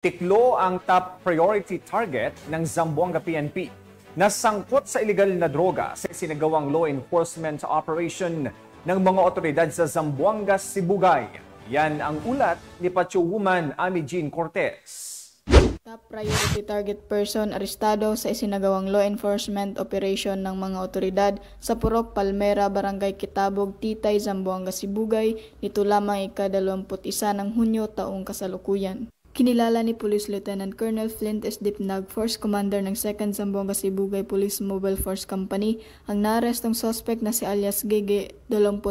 Tiklo ang top priority target ng Zamboanga PNP na sangkot sa iligal na droga sa sinagawang law enforcement operation ng mga otoridad sa Zamboanga, Sibugay. Yan ang ulat ni Patrolwoman Amy Jean Cortez. Top priority target person arestado sa isinagawang law enforcement operation ng mga otoridad sa Purok Palmera, Barangay Kitabog, Titay, Zamboanga, Sibugay nito lamang ika-21 ng Hunyo taong kasalukuyan. Kinilala ni Police Lieutenant Colonel Flint S. Dipnag, Force Commander ng 2nd Zamboanga Sibugay Police Mobile Force Company, ang naarestong suspect na si alias Gege, 28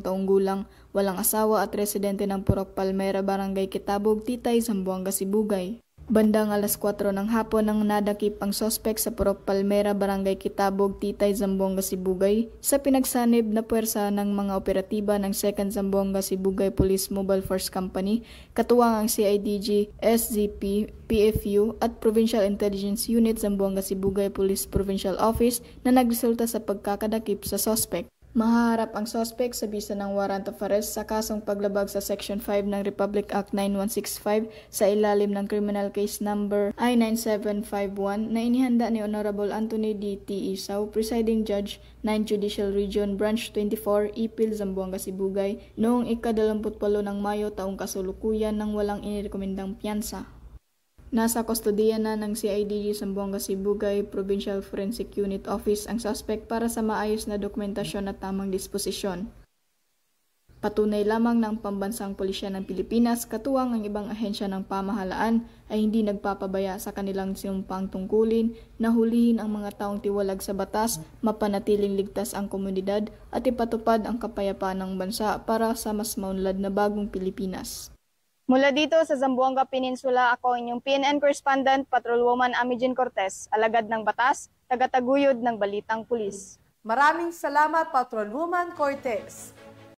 taong gulang, walang asawa at residente ng Purok Palmera, Barangay Kitabog, Titay, Zamboanga, Sibugay. Bandang alas 4 ng hapon nang nadakip ang sospek sa Purok Palmera, Barangay Kitabog, Titay, Zamboanga, Sibugay sa pinagsanib na puwersa ng mga operatiba ng 2nd Zamboanga Sibugay Police Mobile Force Company, katuwang ang CIDG, SZP, PFU at Provincial Intelligence Unit Zamboanga Sibugay Police Provincial Office na nagresulta sa pagkakadakip sa sospek. Mahaharap ang suspect sa bisa ng warrant of arrest sa kasong paglabag sa Section 5 ng Republic Act 9165 sa ilalim ng criminal case number I-9751 na inihanda ni Honorable Anthony D. T. Isaw, Presiding Judge, 9th Judicial Region, Branch 24, Ipil, Zamboanga, Sibugay, noong ika-28 ng Mayo taong kasulukuyan nang walang inirekomendang piyansa. Nasa kustodiya na ng CIDG Zamboanga Sibugay Provincial Forensic Unit Office ang suspect para sa maayos na dokumentasyon at tamang disposisyon. Patunay lamang ng Pambansang Pulisya ng Pilipinas, katuwang ang ibang ahensya ng pamahalaan ay hindi nagpapabaya sa kanilang sinumpang tungkulin na hulihin ang mga taong tiwalag sa batas, mapanatiling ligtas ang komunidad at ipatupad ang kapayapaan ng bansa para sa mas maunlad na bagong Pilipinas. Mula dito sa Zamboanga Peninsula, ako inyong PNN Correspondent, Patrolwoman Amy Jean Cortez, alagad ng batas, tagataguyod ng Balitang Pulis. Maraming salamat, Patrolwoman Cortez.